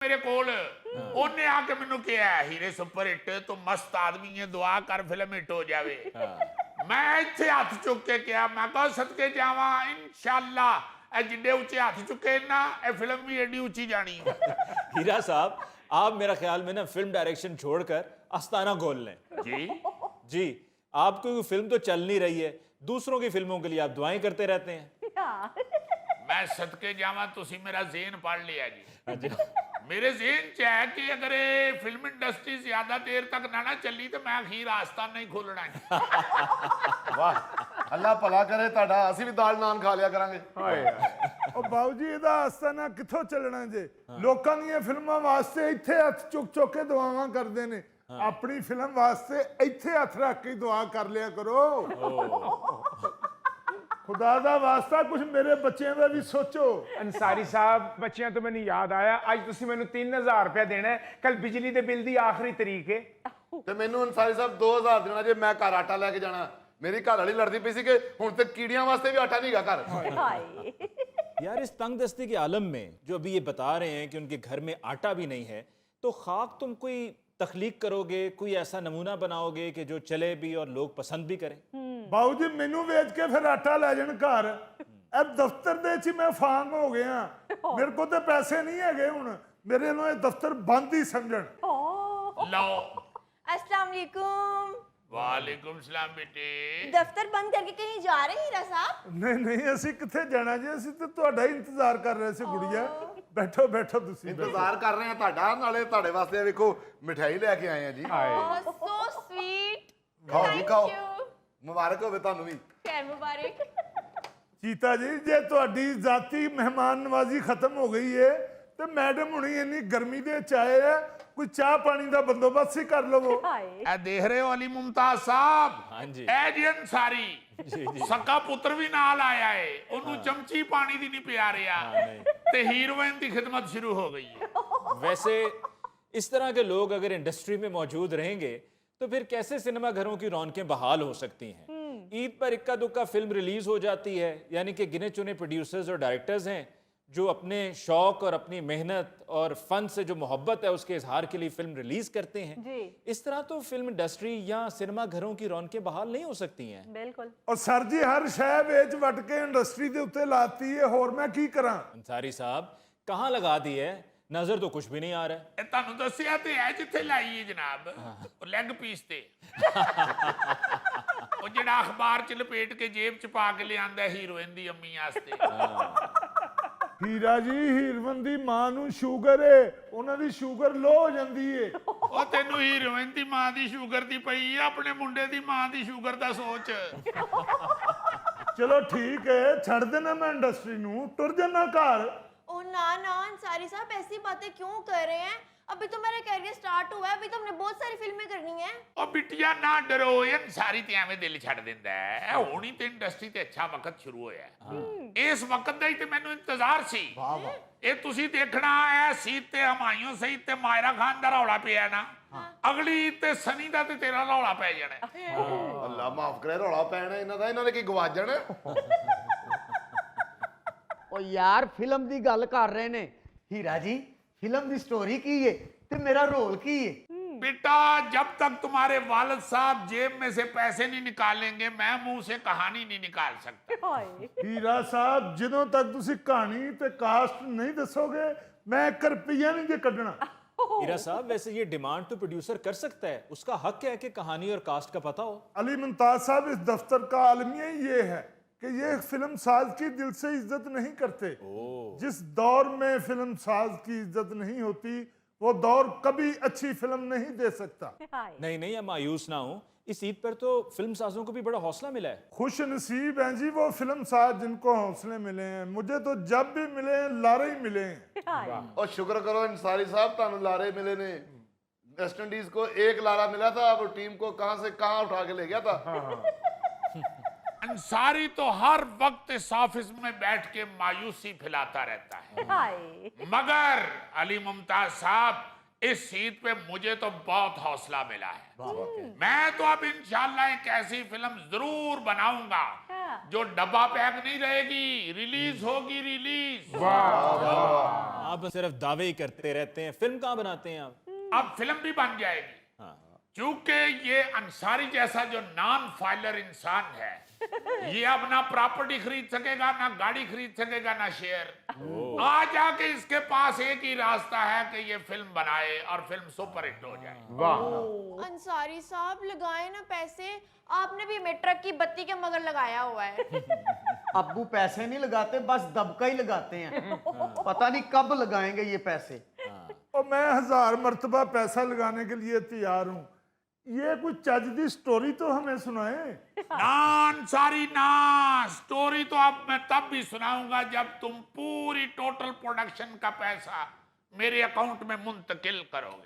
मेरे कोल ਉਹਨੇ ਆ ਕੇ ਮੈਨੂੰ ਕਿਹਾ ਹੀਰੇ ਸੁਪਰ ਹਿੱਟ ਤੂੰ ਮਸਤ ਆਦਮੀ ਹੈ ਦੁਆ ਕਰ ਫਿਲਮ ਹਿੱਟ ਹੋ ਜਾਵੇ ਮੈਂ ਇੱਥੇ ਹੱਥ ਚੁੱਕ ਕੇ ਕਿਹਾ ਮੈਂ ਕਹਾਂ ਸਦਕੇ ਜਾਵਾਂ ਇਨਸ਼ਾਅੱਲਾ ਇਹ ਜਿੱਡੇ ਉੱਚੇ ਹੱਥ ਚੁੱਕੇ ਨਾ ਇਹ ਫਿਲਮ भी एडी ऊंची जानी है। हीरा साहब आप मेरा ख्याल में ना फिल्म डायरेक्शन छोड़कर आस्ताना खोल लें। जी जी आपको फिल्म तो चल नहीं रही है, दूसरों की फिल्मों के लिए आप दुआएं करते रहते हैं। मैं सदके जावा तुसी मेरा ज़हन पढ़ लिया जी। अच्छा। मेरे ज़हन च है कि अगर ये फिल्म इंडस्ट्री ज्यादा देर तक ना चली तो मैं अखीर आस्ताना ही खोलना है। वाह अल्लाह भला करे ਤੁਹਾਡਾ ਅਸੀਂ ਵੀ ਦਾਲ ਨਾਨ ਖਾ ਲਿਆ ਕਰਾਂਗੇ। ਹਾਏ ਉਹ ਬਾਊ ਜੀ ਇਹਦਾ ਆਸਤਾਨਾ ਕਿੱਥੋਂ ਚੱਲਣਾ ਜੇ ਲੋਕਾਂ ਦੀਆਂ ਫਿਲਮਾਂ ਵਾਸਤੇ ਇੱਥੇ ਹੱਥ ਚੁੱਕ ਚੁੱਕ ਕੇ ਦੁਆਵਾਂ ਕਰਦੇ ਨੇ ਆਪਣੀ ਫਿਲਮ ਵਾਸਤੇ ਇੱਥੇ ਹੱਥ ਰੱਖ ਕੇ ਦੁਆ ਕਰ ਲਿਆ ਕਰੋ। खुदा दा वास्ता कुछ मेरे बच्चों का भी सोचो। अंसारी साहब बच्चों तो मैंने याद आया अज तुसी मैनू 3000 रुपया देना है, कल बिजली दे बिल दी आखिरी तरीक है ਤੇ ਮੈਨੂੰ ਅੰਸਾਰੀ ਸਾਹਿਬ 2000 ਦੇਣਾ ਜੇ ਮੈਂ ਘਰ ਆਟਾ ਲੈ ਕੇ ਜਾਣਾ। ਮੇਰੀ ਘਰ ਵਾਲੀ ਲੜਦੀ ਪਈ ਸੀ ਕਿ ਹੁਣ ਤੇ ਕੀੜੀਆਂ ਵਾਸਤੇ ਵੀ ਆਟਾ ਨਹੀਂਗਾ ਘਰ। यार इस तंगदस्ती के आलम में जो अभी ये बता रहे हैं कि उनके घर में आटा भी नहीं है, तो खाक तुम कोई तख्लीक करोगे, कोई ऐसा नमूना बनाओगे कि जो चले भी और लोग पसंद भी करें। बाऊ जी मैनू वेच के फिर आटा लै जान घर अब दफ्तर दे च मैं फांग हो गया मेरे को तो पैसे नहीं है हुण मेरे नो दफ्तर बंद ही समझण। लो अस्सलाम वालेकुम। वालेकुम सलाम बेटे। दफ्तर बंद करके कहीं जा रहे हैं हीरा साहब? नहीं नहीं ਅਸੀਂ ਕਿੱਥੇ ਜਾਣਾ ਜੀ ਅਸੀਂ ਤਾਂ ਤੁਹਾਡਾ ਹੀ ਇੰਤਜ਼ਾਰ ਕਰ ਰਹੇ ਸੀ ਗੁੜੀਆ। ਬੈਠੋ ਬੈਠੋ ਤੁਸੀਂ ਇੰਤਜ਼ਾਰ ਕਰ ਰਹੇ ਆ ਤੁਹਾਡਾ ਨਾਲੇ ਤੁਹਾਡੇ ਵਾਸਤੇ ਵੇਖੋ ਮਿਠਾਈ ਲੈ ਕੇ ਆਏ ਆ ਜੀ। So sweet. ਖਾਓ ਜੀ ਖਾਓ you। ਮੁਬਾਰਕ ਹੋਵੇ ਤੁਹਾਨੂੰ ਵੀ। खैर मुबारक। ਚੀਤਾ ਜੀ ਜੇ ਤੁਹਾਡੀ ਜ਼ਾਤੀ ਮਹਿਮਾਨ ਨਵਾਜ਼ੀ ਖਤਮ ਹੋ ਗਈ ਹੈ ਤੇ ਮੈਡਮ ਹੁਣੀ ਇੰਨੀ ਗਰਮੀ ਦੇ ਚ ਆਏ ਆ ਕੋਈ ਚਾਹ ਪਾਣੀ ਦਾ ਬੰਦੋਬਸਤ ਹੀ ਕਰ ਲਵੋ। ए देख रहे हो अली मुमताज साहब हाँ जी। ए जी अंसारी सक्का पुत्र भी नाल आया है ओनू चमची पानी दी नहीं पिया रहा ते हीरोइन दी खिदमत शुरू हो गई है। वैसे इस तरह के लोग अगर इंडस्ट्री में मौजूद रहेंगे तो फिर कैसे सिनेमा घरों की रौनकें बहाल हो सकती हैं। ईद पर इक्का दुक्का फिल्म रिलीज हो जाती है, यानी कि गिने चुने प्रोड्यूसर्स और डायरेक्टर्स हैं जो अपने शौक और अपनी मेहनत और फन से जो मोहब्बत है उसके इजहार के लिए फिल्म रिलीज करते हैं। जी। इस तरह तो फिल्म इंडस्ट्री या सिनेमा घरों की रौनकें बहाल नहीं हो सकती हैं। बिल्कुल। ਔਰ ਸਰ ਜੀ ਹਰ ਸ਼ੈ ਵੇਚ ਵਟ ਕੇ ਇੰਡਸਟਰੀ ਦੇ ਉੱਤੇ ਲਾਤੀ ਹੈ ਹੋਰ ਮੈਂ ਕੀ ਕਰਾਂ। अंसारी साहब कहाँ लगा दी है, नजर तो कुछ भी नहीं आ रहा है। ਇਹ ਤੁਹਾਨੂੰ ਦੱਸਿਆ ਤੇ ਹੈ ਜਿੱਥੇ ਲਾਈ ਹੈ ਜਨਾਬ ਉਹ ਲੈਗ ਪੀਸ ਤੇ ਉਹ ਜਿਹੜਾ ਅਖਬਾਰ ਚ ਲਪੇਟ ਕੇ ਜੇਬ ਚ ਪਾ ਕੇ ਲਿਆਂਦਾ ਹੀਰੋਇਨ ਦੀ ਅੰਮੀ ਵਾਸਤੇ। ਹੀਰਾ ਜੀ ਹੀਰਵਨ ਦੀ ਮਾਂ ਨੂੰ ਸ਼ੂਗਰ ਹੈ ਉਹਨਾਂ ਦੀ ਸ਼ੂਗਰ ਲੋ ਹੋ ਜਾਂਦੀ ਹੈ। ਉਹ ਤੈਨੂੰ ਹੀਰੋਇਨ ਦੀ ਮਾਂ ਦੀ ਸ਼ੂਗਰ ਦੀ ਪਈ ਆ ਆਪਣੇ ਮੁੰਡੇ ਦੀ ਮਾਂ ਦੀ ਸ਼ੂਗਰ ਦਾ ਸੋਚ। ਚਲੋ ਠੀਕ ਹੈ ਛੱਡ ਦੇਣਾ ਮੈਂ ਇੰਡਸਟਰੀ ਨੂੰ ਤੁਰ ਜਾਣਾ ਘਰ। ओ ना ना अंसारी साहब ऐसी बातें क्यों कर रहे हैं? अभी तो मेरा कैरियर स्टार्ट हुआ है, अभी तो हमने बहुत सारी फिल्में करनी है। ਉਹ ਬਿਟਿਆ ਨਾ ਡਰੋ ਇਹ ਸਾਰੀ ਤੇ ਐਵੇਂ ਦਿਲ ਛੱਡ ਦਿੰਦਾ ਹੈ ਹੁਣੀ ਤੇ ਇੰਡਸਟਰੀ ਤੇ ਅੱਛਾ ਵਕਤ ਸ਼ੁਰੂ ਹੋਇਆ ਹੈ। ਇਸ ਵਕਤ ਦਾ ਹੀ ਤੇ ਮੈਨੂੰ ਇੰਤਜ਼ਾਰ ਸੀ। ਇਹ ਤੁਸੀਂ ਦੇਖਣਾ ਹੈ ਸੀਤ ਤੇ ਹਮਾਇਉਂ ਸਹੀਦ ਤੇ ਮਾਇਰਾ ਖਾਨ ਦਾ ਰੌਲਾ ਪਿਆ ਨਾ ਅਗਲੀ ਤੇ ਸਨੀ ਦਾ ਤੇ ਤੇਰਾ ਰੌਲਾ ਪੈ ਜਾਣਾ। ਅੱਲਾ ਮਾਫ ਕਰੇ ਰੌਲਾ ਪੈਣਾ ਇਹਨਾਂ ਦਾ ਇਹਨਾਂ ਨੇ ਕੀ ਗਵਾਚ ਜਾਣਾ। ਉਹ ਯਾਰ ਫਿਲਮ ਦੀ ਗੱਲ ਕਰ ਰਹੇ ਨੇ ਹੀਰਾ ਜੀ ਫਿਲਮ ਦੀ ਸਟੋਰੀ ਕੀ ਹੈ ਤੇ ਮੇਰਾ ਰੋਲ ਕੀ ਹੈ। बेटा जब तक तुम्हारे वालिद साहब जेब में से पैसे नहीं निकालेंगे मैं मुंह से कहानी नहीं निकाल सकता। ਹੀਰਾ ਸਾਹਿਬ ਜਦੋਂ ਤੱਕ ਤੁਸੀਂ ਕਹਾਣੀ ਤੇ ਕਾਸਟ ਨਹੀਂ ਦੱਸੋਗੇ ਮੈਂ 1 ਰੁਪਈਆ ਨਹੀਂ ਜੇ ਕੱਢਣਾ। हीरा साहब वैसे ये डिमांड तो प्रोड्यूसर कर सकता है, उसका हक है कि कहानी और कास्ट का पता हो। अली मुमताज साहब इस दफ्तर का आलमिया ही ये है कि ये फिल्म साज की दिल से इज्जत नहीं करते। जिस दौर में फिल्म साज की इज्जत नहीं होती वो दौर कभी अच्छी फिल्म नहीं दे सकता। नहीं नहीं अब मायूस ना हो, इस ईद पर तो फिल्म साजों को भी बड़ा हौसला मिला है। खुश नसीब हैं जी वो फिल्म साज जिनको हौसले मिले हैं। मुझे तो जब भी मिले हैं लारे ही मिले हैं। और शुक्र करो अंसारी साहब ਤੁਹਾਨੂੰ ਲਾਰੇ मिले ने। वेस्ट इंडीज को 1 लारा मिला था अब टीम को कहां से कहां उठा के ले गया था। अंसारी तो हर वक्त इस ऑफिस में बैठ के मायूसी फैलाता रहता है मगर अली मुमताज साहब इस सीट पे मुझे तो बहुत हौसला मिला है। मैं तो अब इंशाल्लाह एक ऐसी फिल्म जरूर बनाऊंगा जो डब्बा पैक नहीं रहेगी, रिलीज होगी, रिलीज। आप सिर्फ दावे ही करते रहते हैं, फिल्म कहाँ बनाते हैं आप? अब फिल्म भी बन जाएगी, क्योंकि ये अंसारी जैसा जो नॉन फाइलर इंसान है, ये अब ना प्रॉपर्टी खरीद सकेगा, ना गाड़ी खरीद सकेगा, ना शेयर। आज आके इसके पास एक ही रास्ता है कि ये फिल्म बनाए और फिल्म सुपरहिट हो जाए। वाह, अंसारी साहब लगाए ना पैसे, आपने भी हमें ट्रक की बत्ती के मगर लगाया हुआ है। अब्बू पैसे नहीं लगाते, बस दबका ही लगाते हैं। पता नहीं कब लगाएंगे ये पैसे। और मैं 1000 मर्तबा पैसा लगाने के लिए तैयार हूँ। ये कोई चजदी स्टोरी तो हमें सुनाए। ना अंसारी ना, स्टोरी तो अब मैं तब भी सुनाऊंगा जब तुम पूरी टोटल प्रोडक्शन का पैसा मेरे अकाउंट में मुंतकिल करोगे।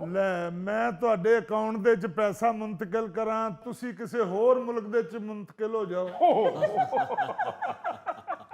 ਲੈ ਮੈਂ ਤੁਹਾਡੇ ਅਕਾਊਂਟ ਦੇ ਵਿੱਚ ਪੈਸਾ ਮੁੰਤਕਿਲ ਕਰਾਂ, ਤੁਸੀਂ ਕਿਸੇ ਹੋਰ ਮੁਲਕ ਦੇ ਵਿੱਚ ਮੁੰਤਕਿਲ ਹੋ ਜਾਓ।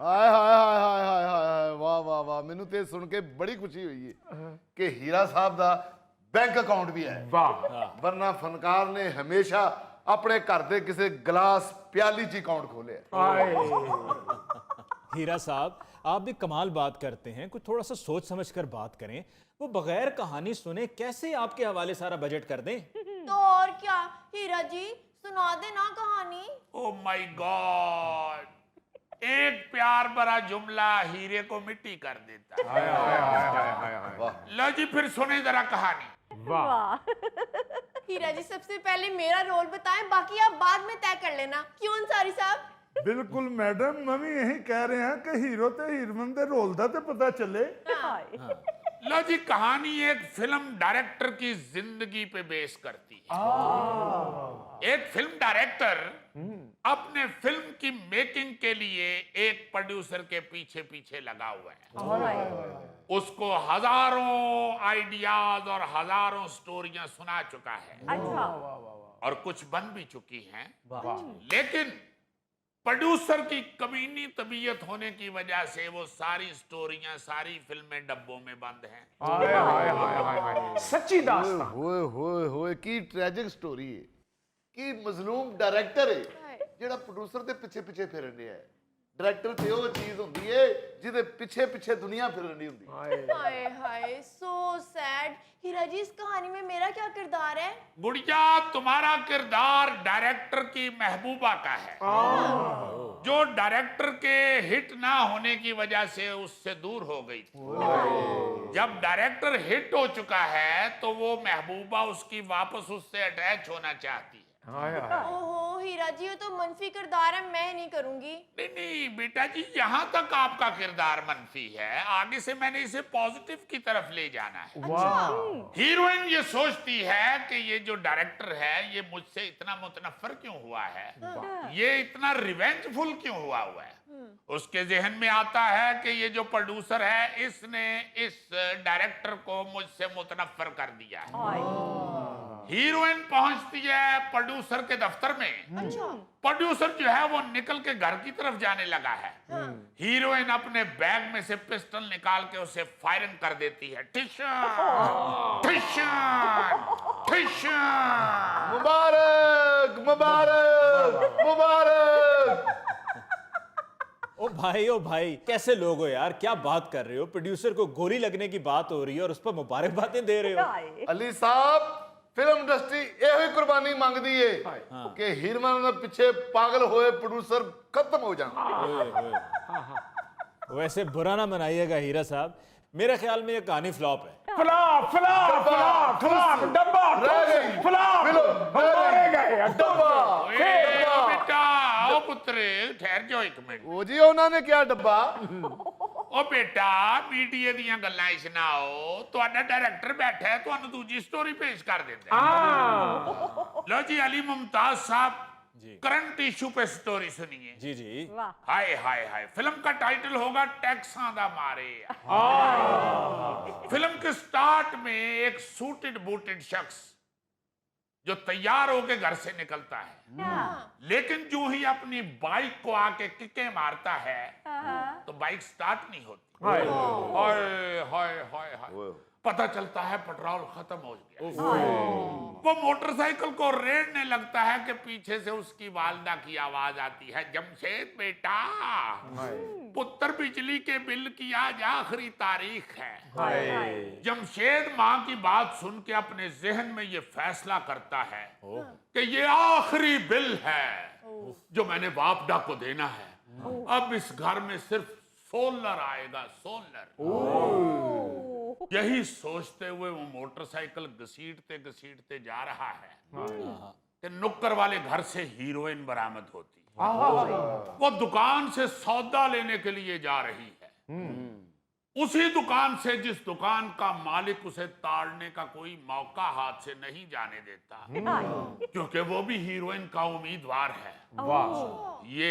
ਹਾਏ ਹਾਏ ਹਾਏ ਹਾਏ ਹਾਏ ਹਾਏ, ਵਾਹ ਵਾਹ ਵਾਹ, ਮੈਨੂੰ ਤੇ ਸੁਣ ਕੇ ਬੜੀ ਖੁਸ਼ੀ ਹੋਈ ਹੈ ਕਿ ਹੀਰਾ ਸਾਹਿਬ ਦਾ ਬੈਂਕ ਅਕਾਊਂਟ ਵੀ ਹੈ। ਵਾਹ, ਵਰਨਾ ਫਨਕਾਰ ਨੇ ਹਮੇਸ਼ਾ ਆਪਣੇ ਘਰ ਦੇ ਕਿਸੇ ਗਲਾਸ ਪਿਆਲੀ 'ਚ ਅਕਾਊਂਟ ਖੋਲਿਆ। हीरा साहब, आप भी कमाल बात करते हैं, कुछ थोड़ा सा सोच समझ कर बात करें। वो बगैर कहानी सुने कैसे आपके हवाले सारा बजट कर दें? तो और क्या हीरा जी, सुना देना कहानी। ओ माय गॉड, एक प्यार भरा जुमला हीरे को मिट्टी कर देता है। हाय हाय हाय हाय हाय हाय, लो जी फिर सुने जरा कहानी। वाह, हीरा जी सबसे पहले मेरा रोल बताएं, बाकी आप बाद में तय कर लेना। क्यों अंसारी साहब? ਬਿਲਕੁਲ ਮੈਡਮ, ਮੈਂ ਵੀ ਇਹੀ ਕਹਿ ਰਿਹਾ ਕਿ ਹੀਰੋ ਤੇ ਹੀਰੋਇਨ ਦੇ ਰੋਲ ਦਾ ਤੇ ਪਤਾ ਚੱਲੇ। लो जी, कहानी एक फिल्म डायरेक्टर की जिंदगी पे बेस करती है। एक फिल्म डायरेक्टर अपने फिल्म की मेकिंग के लिए एक प्रोड्यूसर के पीछे पीछे लगा हुआ है। उसको हजारों आइडियाज और हजारों स्टोरियां सुना चुका है और कुछ बन भी चुकी हैं, लेकिन प्रोड्यूसर की कमीनी तबीयत होने की वजह से वो सारी स्टोरियां, सारी फिल्में डब्बों में बंद हैं। हाय हाय हाय हाय हाय, सच्ची दास्तान। ਹੋਏ ਹੋਏ ਹੋਏ, ਕੀ ਟ੍ਰੈਜਿਕ ਸਟੋਰੀ ਹੈ। ਕੀ ਮਜ਼ਲੂਮ ਡਾਇਰੈਕਟਰ ਹੈ ਜਿਹੜਾ ਪ੍ਰੋਡਿਊਸਰ ਦੇ ਪਿੱਛੇ ਪਿੱਛੇ ਫਿਰਨ ਰਿਹਾ ਹੈ। ਡਾਇਰੈਕਟਰ ਤੇ ਉਹ ਚੀਜ਼ ਹੁੰਦੀ ਹੈ ਜਿਹਦੇ ਪਿੱਛੇ ਪਿੱਛੇ ਦੁਨੀਆ ਫਿਰਨ ਦੀ ਹੁੰਦੀ ਹੈ। हाय हाय, सो सैड। हीरा जी, इस कहानी में मेरा क्या किरदार है? गुड़िया, तुम्हारा किरदार डायरेक्टर की महबूबा का है, जो डायरेक्टर के हिट ना होने की वजह से उससे दूर हो गई थी। जब डायरेक्टर हिट हो चुका है तो वो महबूबा उसकी वापस उससे अटैच होना चाहती है। ओहो हीरा जी, ये तो मनफी किरदार है, मैं नहीं करूंगी। नहीं नहीं बेटा जी, यहाँ तक आपका किरदार मनफी है, आगे से मैंने इसे पॉजिटिव की तरफ ले जाना है। हीरोइन ये सोचती है कि ये जो डायरेक्टर है ये मुझसे इतना मुतनफर क्यों हुआ है, ये इतना रिवेंजफुल क्यों हुआ है। उसके जहन में आता है कि ये जो प्रोड्यूसर है इसने इस डायरेक्टर को मुझसे मुतनफर कर दिया है। हीरोइन पहुंचती है प्रोड्यूसर के दफ्तर में। प्रोड्यूसर जो है वो निकल के घर की तरफ जाने लगा है। हीरोइन अपने बैग में से पिस्टल निकाल के उसे फायरिंग कर देती है। टिशन टिशन टिशन। मुबारक मुबारक मुबारक। ओ भाई, कैसे लोग हो यार, क्या बात कर रहे हो? प्रोड्यूसर को गोली लगने की बात हो रही है और उस पर मुबारकबादें दे रहे हो। ਅਲੀ ਸਾਹਿਬ, ਫਿਲਮ ਇੰਡਸਟਰੀ ਇਹੋ ਹੀ ਕੁਰਬਾਨੀ ਮੰਗਦੀ ਏ ਕਿ ਹੀਰੋਇਨ ਦੇ ਪਿੱਛੇ ਪਾਗਲ ਹੋਏ ਪ੍ਰੋਡਿਊਸਰ ਖਤਮ ਹੋ ਜਾਣ। वैसे बुरा ना मनाइएगा हीरा साहब, मेरे ख्याल में ये कहानी फ्लॉप है। फ्लॉप फ्लॉप फ्लॉप फ्लॉप, डब्बा रह गई। फ्लॉप, फिल्म रह मारे गई। गए डब्बा। ओ बेटा, आओ पुत्र, ठहर जाओ एक मिनट। ਉਹ ਜੀ ਉਹਨਾਂ ਨੇ ਕਿਹਾ ਡੱਬਾ। ओ बेटा, मीडिया ਦੀਆਂ ਗੱਲਾਂ ਇਸ ਨਾ ਆਓ, ਤੁਹਾਡਾ ਡਾਇਰੈਕਟਰ ਬੈਠਾ ਹੈ, ਤੁਹਾਨੂੰ ਦੂਜੀ ਸਟੋਰੀ ਪੇਸ਼ ਕਰ ਦਿੰਦਾ ਹੈ। लो जी, अली मुमताज साहब, करंट इशू पे स्टोरी सुनिए। जी जी। हाय हाय हाय, फिल्म का टाइटल होगा टैक्सां दा मारे। फिल्म के स्टार्ट में एक सूटेड बूटेड शख्स जो तैयार होके घर से निकलता है, लेकिन जो ही अपनी बाइक को आके किके मारता है तो बाइक स्टार्ट नहीं होती। हाय हाय हाय हाय। पता चलता है पेट्रोल खत्म हो गया। वो मोटरसाइकिल को रेड़ने लगता है कि पीछे से उसकी वालदा की आवाज आती है, जमशेद बेटा, पुत्र बिजली के बिल की आज आखिरी तारीख है। जमशेद माँ की बात सुन के अपने जहन में ये फैसला करता है कि ये आखिरी बिल है जो मैंने बापडा को देना है। अब इस घर में सिर्फ सोलर आएगा, सोलर। यही सोचते हुए वो मोटरसाइकिल घसीटते घसीटते जा रहा है कि नुक्कर वाले घर से हीरोइन बरामद होती है। वो दुकान से सौदा लेने के लिए जा रही है, उसी दुकान से जिस दुकान का मालिक उसे ताड़ने का कोई मौका हाथ से नहीं जाने देता, क्योंकि वो भी हीरोइन का उम्मीदवार है। ये